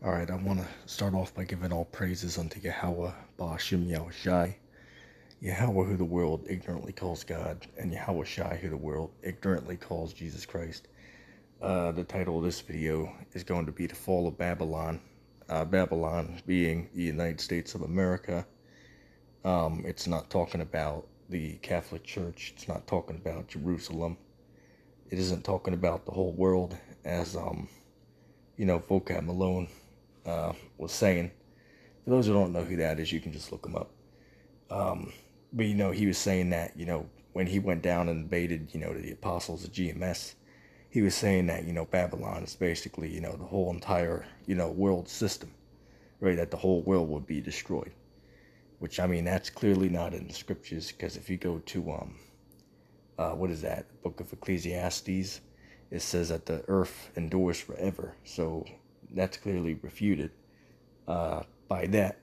Alright, I want to start off by giving all praises unto Yahweh, Ba'ashim Yahushai, Yahweh who the world ignorantly calls God, and Yahweh Shai who the world ignorantly calls Jesus Christ. The title of this video is going to be The Fall of Babylon. Babylon being the United States of America. It's not talking about the Catholic Church. It's not talking about Jerusalem. It isn't talking about the whole world as, Vocab Malone was saying. For those who don't know who that is, you can just look him up. But he was saying that, when he went down and invaded, the apostles of GMS, he was saying that, Babylon is basically, the whole entire, world system, right? That the whole world would be destroyed. Which, that's clearly not in the scriptures, because if you go to, what is that? The book of Ecclesiastes, it says that the earth endures forever. So that's clearly refuted by that.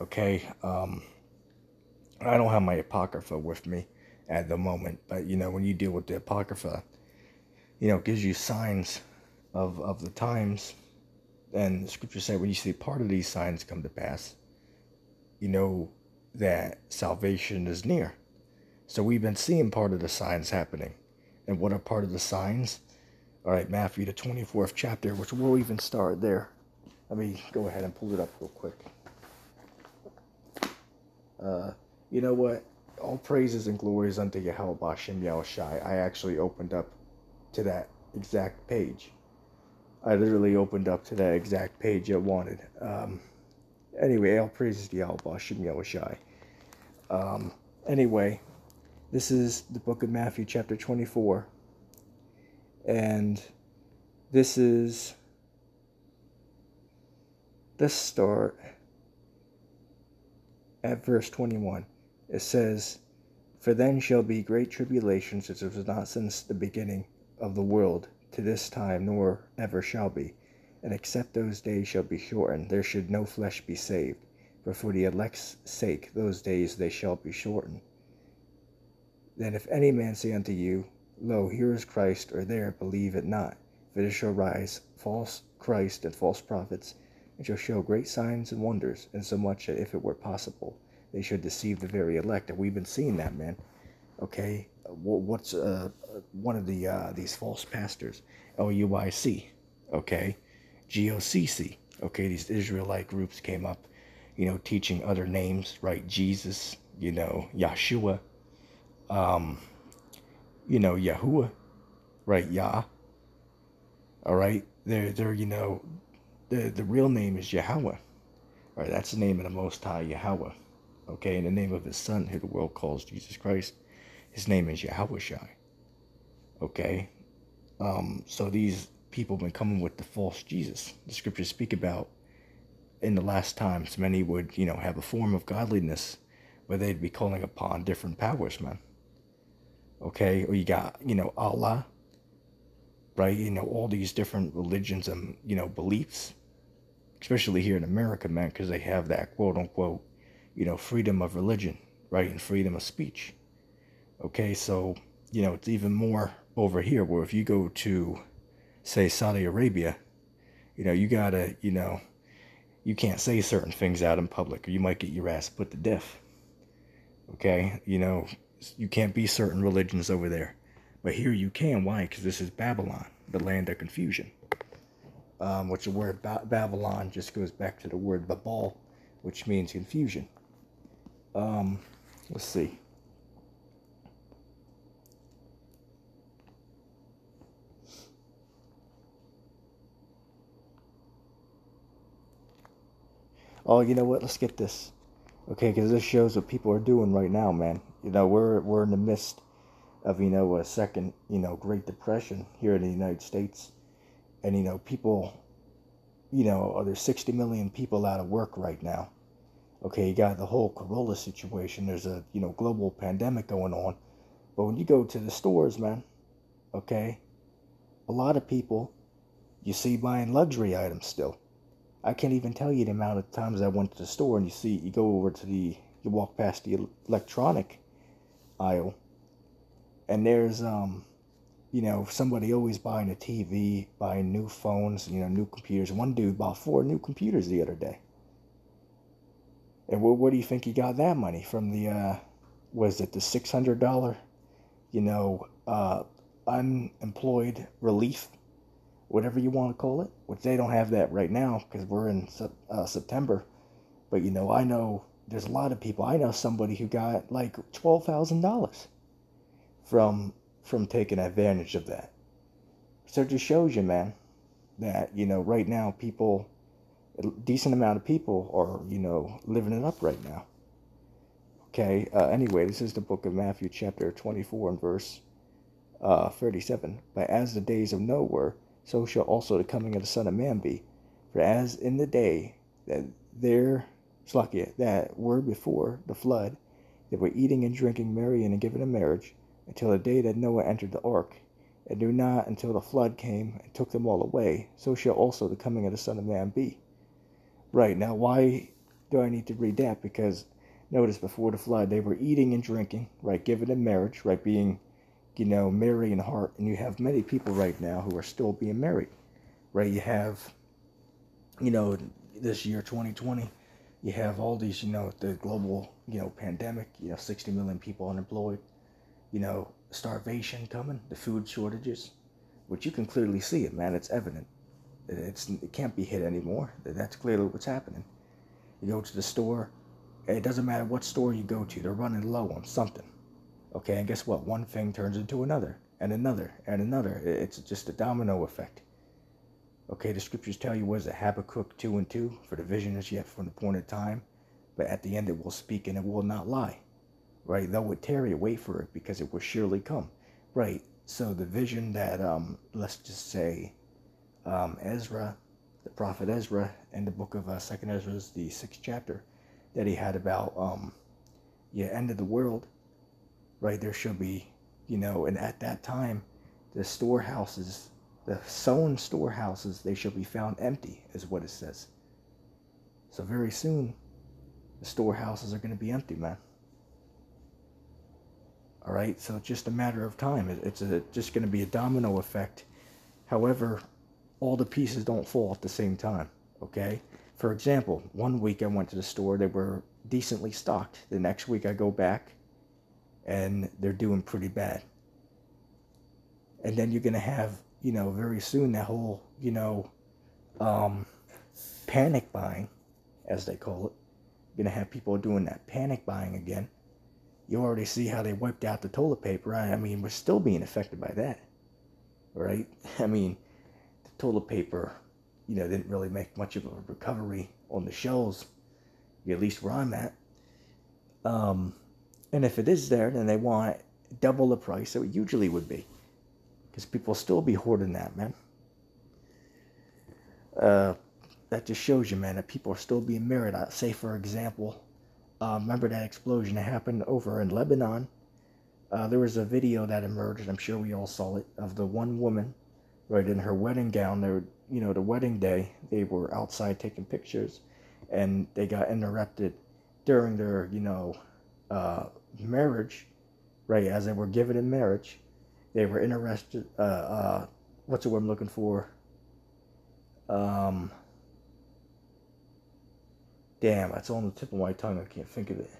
Okay, I don't have my Apocrypha with me at the moment, but when you deal with the Apocrypha, it gives you signs of the times, and the scriptures say when you see part of these signs come to pass, you know that salvation is near. So we've been seeing part of the signs happening. And what are part of the signs? All right, Matthew, the 24th chapter, which we'll even start there. Let me go ahead and pull it up real quick. You know what? All praises and glories unto Yahweh Ba'ashim Yahushai. I actually opened up to that exact page. I literally opened up to that exact page I wanted. Anyway, all praises to Yahweh Ba'ashim Yahushai. Anyway, this is the book of Matthew, chapter 24. And this is... Let's start at verse 21. It says, "For then shall be great tribulation, such as was not since the beginning of the world to this time, nor ever shall be. And except those days shall be shortened, there should no flesh be saved. For the elect's sake those days they shall be shortened. Then if any man say unto you, Lo, here is Christ, or there, believe it not. For there shall rise false Christ and false prophets, and shall show great signs and wonders, insomuch that if it were possible, they should deceive the very elect." And we've been seeing that, man. Okay, what's one of these false pastors? LUIC, okay, GOCC, okay, these Israelite groups came up, teaching other names, right? Jesus, Yahshua, Yahuwah, right? Yah, all right, they're the real name is Yahweh, right? That's the name of the Most High, Yahweh. Okay, in the name of his son, who the world calls Jesus Christ, his name is Yahweh Shai. Okay, so these people have been coming with the false Jesus. The scriptures speak about in the last times, many would, have a form of godliness, but they'd be calling upon different powers, man. Okay, or you got, Allah, right? All these different religions and, beliefs, especially here in America, man, because they have that quote unquote, freedom of religion, right? And freedom of speech. Okay, so, it's even more over here where if you go to, say, Saudi Arabia, you gotta, you can't say certain things out in public or you might get your ass put to death. Okay, you can't be certain religions over there. But here you can. Why? Because this is Babylon, the land of confusion. Which the word Babylon just goes back to the word Babal, which means confusion. Let's see. Oh, you know what? Let's get this. Okay, because this shows what people are doing right now, man. We're in the midst of, a second, Great Depression here in the United States. And, people, there's 60 million people out of work right now. Okay, you got the whole Corolla situation. There's a, global pandemic going on. But when you go to the stores, man, okay, a lot of people, you see buying luxury items still. I can't even tell you the amount of times I went to the store and you go over to you walk past the electronic aisle, and there's somebody always buying a TV, buying new phones, new computers. One dude bought 4 new computers the other day. And where do you think he got that money from? Was it the $600, unemployed relief, whatever you want to call it? Which they don't have that right now because we're in September. But I know there's a lot of people. I know somebody who got like $12,000 from taking advantage of that. So it just shows you, man, that right now a decent amount of people are living it up right now. Okay. Anyway, this is the book of Matthew, chapter 24, and verse 37. But as the days of Noah were, so shall also the coming of the Son of Man be. For as in the day that were before the flood, they were eating and drinking, marrying and giving in marriage, until the day that Noah entered the ark, and knew not until the flood came and took them all away, so shall also the coming of the Son of Man be. Right, now why do I need to read that? Because notice before the flood, they were eating and drinking, right, giving in marriage, right, being, merry in heart, and you have many people right now who are still being married, right? You have, this year, 2020, you have all these, the global, pandemic, 60 million people unemployed, starvation coming, the food shortages, which you can clearly see it, man. It's evident. It can't be hid anymore. That's clearly what's happening. You go to the store, it doesn't matter what store you go to, they're running low on something. Okay, and guess what? One thing turns into another, and another, and another. It's just a domino effect. Okay, the scriptures tell you, what is it, Habakkuk 2:2? For the vision is yet from the appointed time, but at the end it will speak and it will not lie. Right, though it tarry, wait for it, because it will surely come. Right, so the vision that, let's just say, Ezra, the prophet Ezra, in the book of 2nd Ezra, the 6th chapter, that he had about, end of the world, right, there should be, and at that time, the storehouses, the sown storehouses, they shall be found empty, is what it says. So very soon, the storehouses are going to be empty, man. All right, so it's just a matter of time. It's just going to be a domino effect. However, all the pieces don't fall at the same time, okay? For example, one week I went to the store, they were decently stocked. The next week I go back, and they're doing pretty bad. And then you're going to have, very soon that whole, panic buying, as they call it. You're going to have people doing that panic buying again. You already see how they wiped out the toilet paper. I mean, we're still being affected by that, right? I mean, the toilet paper, didn't really make much of a recovery on the shelves, at least where I'm at. And if it is there, then they want double the price that it usually would be, because people still be hoarding that, man. That just shows you, man, that people are still being married. Say, for example, remember that explosion that happened over in Lebanon? There was a video that emerged, I'm sure we all saw it, of the one woman, right, in her wedding gown. They were, the wedding day, they were outside taking pictures, and they got interrupted during their, marriage, right, as they were given in marriage. They were interested, what's the word I'm looking for? Damn, it's on the tip of my tongue. I can't think of it.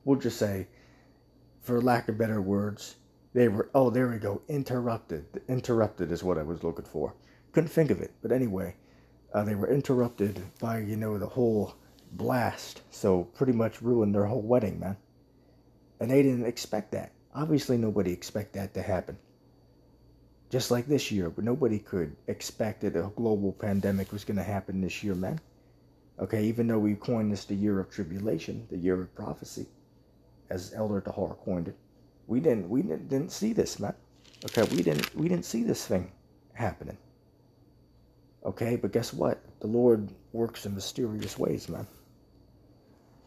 We'll just say, for lack of better words, they were, oh, there we go, interrupted. Interrupted is what I was looking for. Couldn't think of it. But anyway, they were interrupted by, the whole blast. So pretty much ruined their whole wedding, man. And they didn't expect that. Obviously, nobody expected that to happen. Just like this year, but nobody could expect that a global pandemic was going to happen this year, man. Okay, even though we coined this the year of tribulation, the year of prophecy, as Elder Tahar coined it, we didn't see this, man. Okay, we didn't see this thing happening. Okay, but guess what? The Lord works in mysterious ways, man.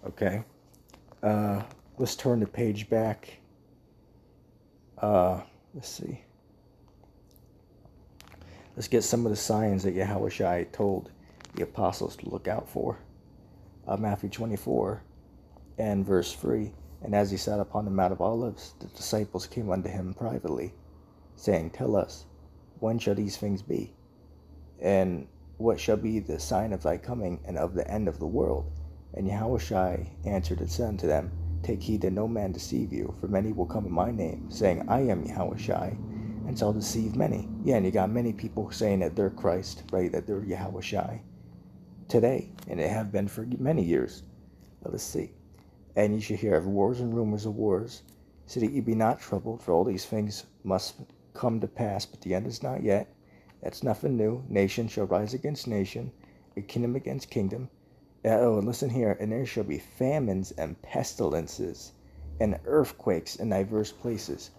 Okay, let's turn the page back. Let's see. Let's get some of the signs that Yahushua told the apostles to look out for. Matthew 24 and verse 3. And as he sat upon the Mount of Olives, the disciples came unto him privately, saying, Tell us, when shall these things be? And what shall be the sign of thy coming and of the end of the world? And Yahushua answered and said unto them, Take heed that no man deceive you, for many will come in my name, saying, I am Yahushua, and shall deceive many. Yeah, and you got many people saying that they're Christ, right, that they're Yahushua today, and they have been for many years. Let us see. And ye shall hear of wars and rumors of wars. So that ye be not troubled, for all these things must come to pass, but the end is not yet. That's nothing new. Nation shall rise against nation, a kingdom against kingdom. And listen here. And there shall be famines and pestilences and earthquakes in diverse places.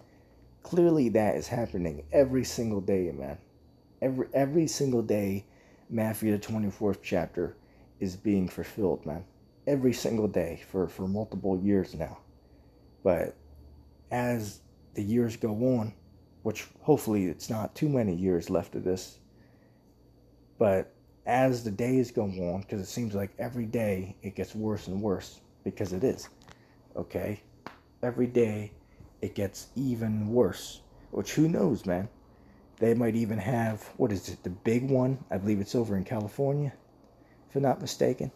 Clearly that is happening every single day, man. Every single day, Matthew the 24th chapter is being fulfilled, man. Every single day for multiple years now. But as the years go on, which hopefully it's not too many years left of this, but as the days go on, because it seems like every day it gets worse and worse, because it is, okay? Every day it gets even worse, which who knows, man? They might even have, what is it, the big one? I believe it's over in California, if I'm not mistaken.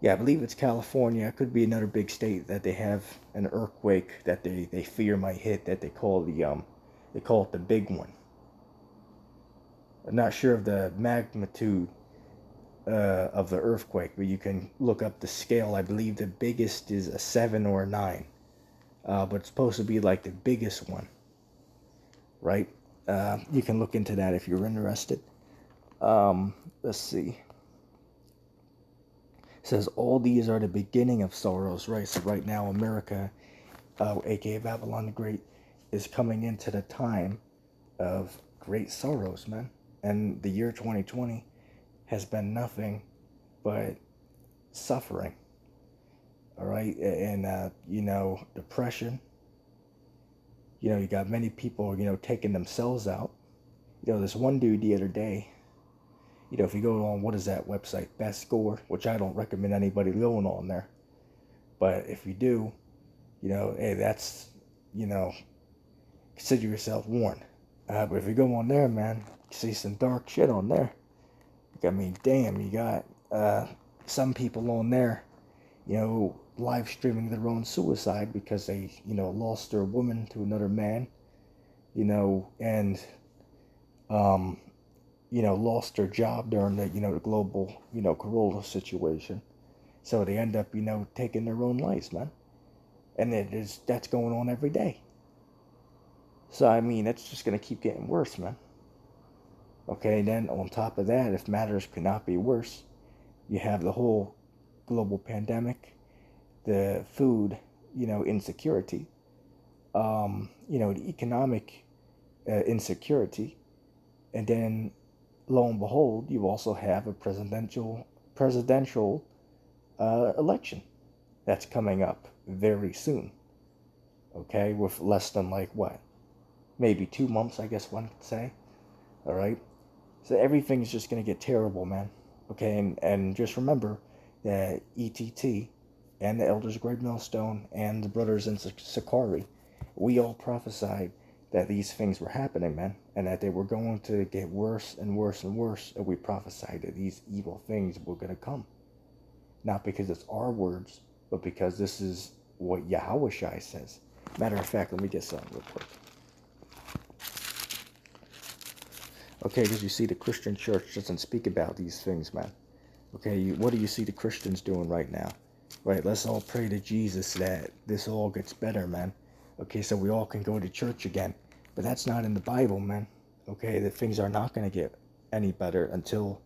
Yeah, I believe it's California. It could be another big state that they have an earthquake that they fear might hit, that they call it the big one. I'm not sure of the magnitude of the earthquake, but you can look up the scale. I believe the biggest is a 7 or a 9, but it's supposed to be like the biggest one, right? You can look into that if you're interested. Let's see. It says all these are the beginning of sorrows, right? So right now America, aka Babylon the Great, is coming into the time of great sorrows, man. And the year 2020 has been nothing but suffering. All right, and depression. You got many people, taking themselves out. This one dude the other day. If you go on, what is that website, Best Score, which I don't recommend anybody going on there. But if you do, hey, that's, consider yourself warned. But if you go on there, man, you see some dark shit on there. I mean, damn, you got some people on there, live streaming their own suicide because they, lost their woman to another man, and, lost their job during the, the global, corona situation. So they end up, taking their own lives, man. And that's going on every day. So, I mean, it's just going to keep getting worse, man. Okay, then on top of that, if matters could not be worse, you have the whole global pandemic, the food, insecurity, the economic insecurity, and then lo and behold, you also have a presidential election that's coming up very soon. Okay, with less than maybe 2 months, I guess one could say. All right, so everything's just gonna get terrible, man. Okay, and just remember that ETT and the elders of Great Millstone and the brothers in Sakari, we all prophesied that these things were happening, man, and that they were going to get worse and worse and worse, and we prophesied that these evil things were going to come. Not because it's our words, but because this is what Yahushua says. Matter of fact, let me get something real quick. Okay, because you see the Christian church doesn't speak about these things, man. Okay, what do you see the Christians doing right now? Right, let's all pray to Jesus that this all gets better, man. Okay, so we all can go to church again. But that's not in the Bible, man. Okay, that things are not going to get any better until,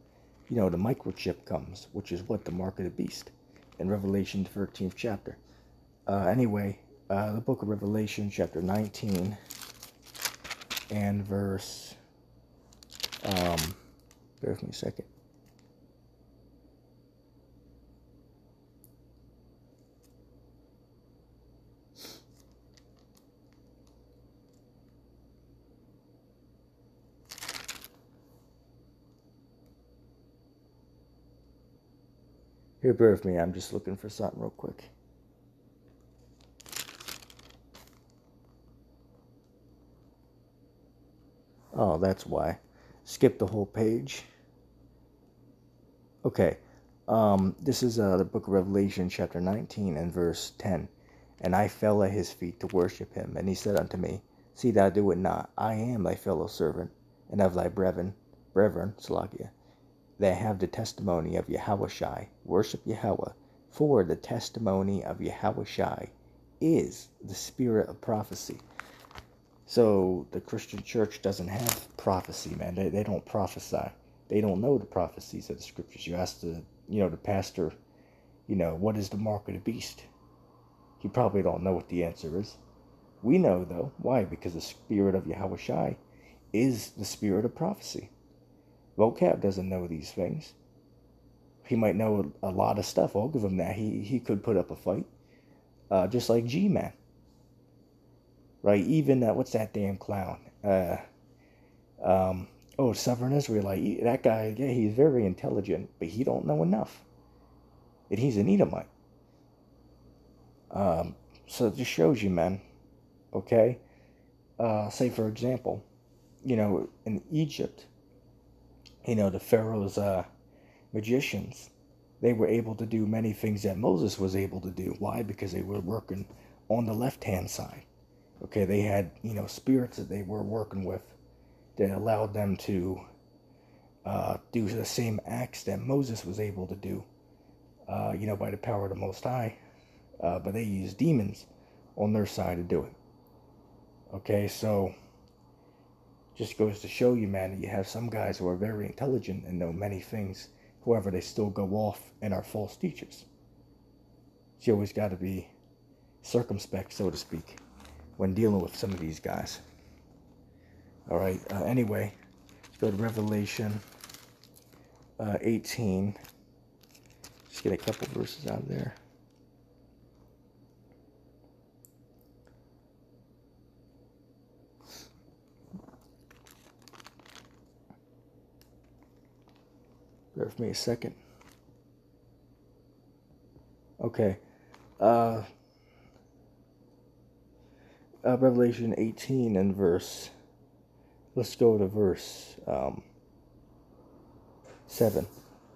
the microchip comes, which is what? The mark of the beast in Revelation 13th chapter. Anyway, the book of Revelation, chapter 19, and verse, bear with me a second. Here, bear with me. I'm just looking for something real quick. Oh, that's why. Skip the whole page. Okay. This is the book of Revelation, chapter 19 and verse 10. And I fell at his feet to worship him. And he said unto me, See thou do it not. I am thy fellow servant, and of thy brethren, Salakia, that have the testimony of Yahushai. Worship Yahweh. For the testimony of Yahushai is the spirit of prophecy. So the Christian church doesn't have prophecy, man. They don't prophesy. They don't know the prophecies of the scriptures. You ask the pastor, what is the mark of the beast? He probably don't know what the answer is. We know, though. Why? Because the spirit of Yahushai is the spirit of prophecy. Vocab doesn't know these things. He might know a lot of stuff. I'll give him that. He could put up a fight. Just like G-Man. Right? Even, what's that damn clown? Southern Israelite. That guy, yeah, he's very intelligent, but he don't know enough. And he's an Edomite. So it just shows you, man. Okay? Say, for example, in Egypt, the Pharaoh's magicians, they were able to do many things that Moses was able to do. Why? Because they were working on the left-hand side. Okay, they had, spirits that they were working with that allowed them to do the same acts that Moses was able to do, by the power of the Most High. But they used demons on their side to do it. Okay, so just goes to show you, man, that you have some guys who are very intelligent and know many things. However, they still go off and are false teachers. So you always got to be circumspect, so to speak, when dealing with some of these guys. All right, anyway, let's go to Revelation 18. Just get a couple verses out there. Bear with me a second. Okay. Revelation 18 and verse. Let's go to verse 7.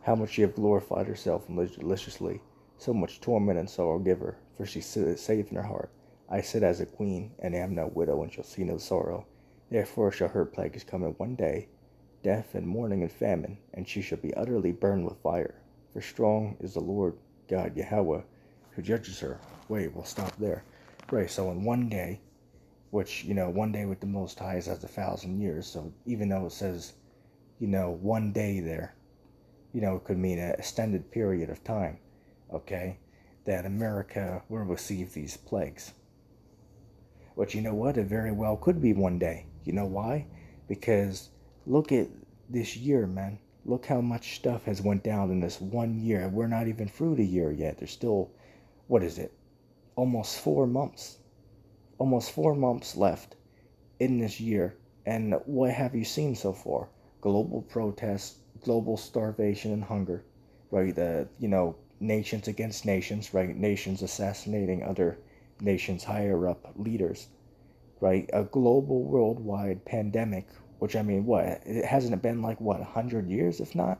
How much she have glorified herself maliciously, so much torment and sorrow give her, for she saith in her heart, I sit as a queen, and am no widow, and shall see no sorrow. Therefore shall her plagues come in one day, death and mourning and famine, and she shall be utterly burned with fire. For strong is the Lord God Yahweh, who judges her. Wait, we'll stop there. Right, so in one day, which, one day with the Most High is as 1,000 years, so even though it says, one day there, it could mean an extended period of time, okay, that America will receive these plagues. But you know what? It very well could be one day. You know why? Because look at this year, man. Look how much stuff has went down in this 1 year. We're not even through the year yet. There's still, what is it? Almost 4 months. Almost 4 months left in this year. And what have you seen so far? Global protests, global starvation and hunger, right? Nations against nations, right? Nations assassinating other nations' higher up leaders, right? A global worldwide pandemic, which it hasn't been 100 years, if not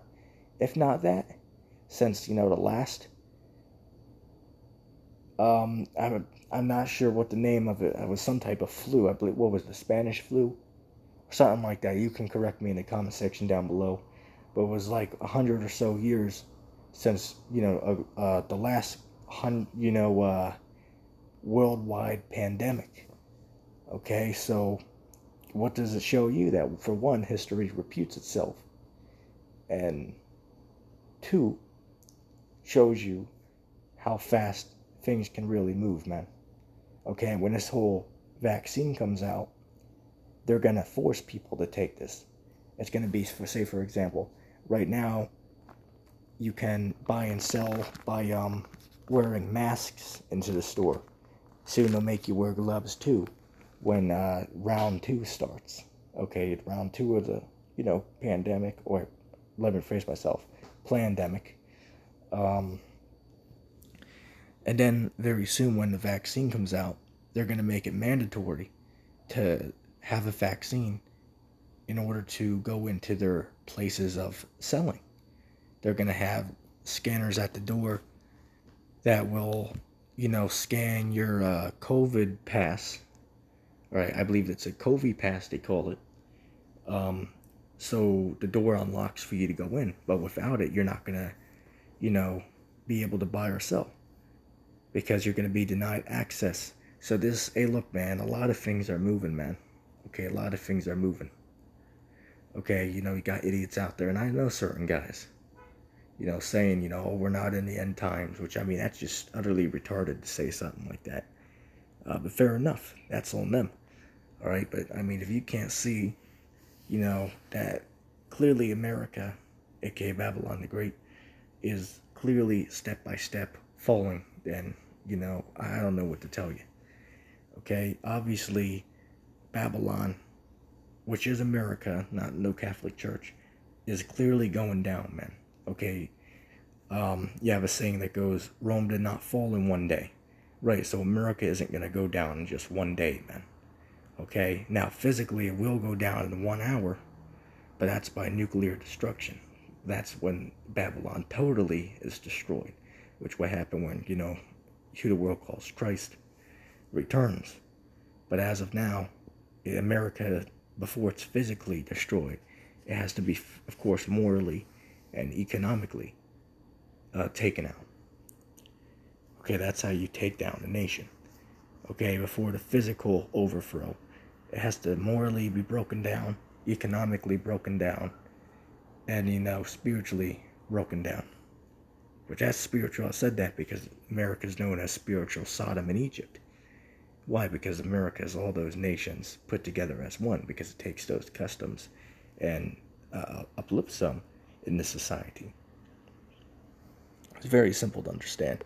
that, since, the last, I'm not sure what the name of it, was some type of flu, I believe, what was the Spanish flu? Something like that. You can correct me in the comment section down below. But it was 100 or so years since, the last, worldwide pandemic. Okay, so what does it show you? That, for one, history repeats itself. And 2, shows you how fast things can really move, man. Okay, and when this whole vaccine comes out, they're going to force people to take this. It's going to be, for example, right now, you can buy and sell by wearing masks into the store. Soon they'll make you wear gloves too when round 2 starts. Okay, round 2 of the, pandemic, or let me phrase myself, plandemic. And then very soon when the vaccine comes out, they're going to make it mandatory to have a vaccine in order to go into their places of selling. They're going to have scanners at the door that will, scan your COVID pass. Right, I believe it's a COVID pass, they call it. So the door unlocks for you to go in. But without it, you're not going to, be able to buy or sell, because you're going to be denied access. So hey, look, man, a lot of things are moving, man. Okay, a lot of things are moving. Okay, you got idiots out there, and I know certain guys, saying, oh, we're not in the end times, which, I mean, that's just utterly retarded to say something like that. But fair enough, that's on them. All right, but I mean, if you can't see, that clearly America, aka Babylon the Great, is clearly step by step falling, then, I don't know what to tell you. Okay, obviously, Babylon, which is America, no Catholic Church, is clearly going down, man. Okay, you have a saying that goes, Rome did not fall in one day. Right, so America isn't going to go down in just one day, man. Okay, now physically it will go down in 1 hour, but that's by nuclear destruction. That's when Babylon totally is destroyed, which will happen when, who the world calls Christ returns. But as of now, America, before it's physically destroyed, it has to be, of course, morally and economically taken out. Okay, that's how you take down a nation. Okay, before the physical overthrow, it has to morally be broken down, economically broken down, and, spiritually broken down. Which, that's spiritual. I said that because America is known as spiritual Sodom and Egypt. Why? Because America is all those nations put together as one, because it takes those customs and uplifts them in the society. It's very simple to understand.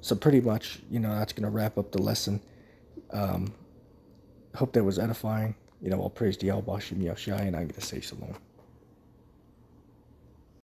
So pretty much, that's going to wrap up the lesson. Hope that was edifying. All praise to Yahweh Bashim Yahushai, and I'm going to say shalom.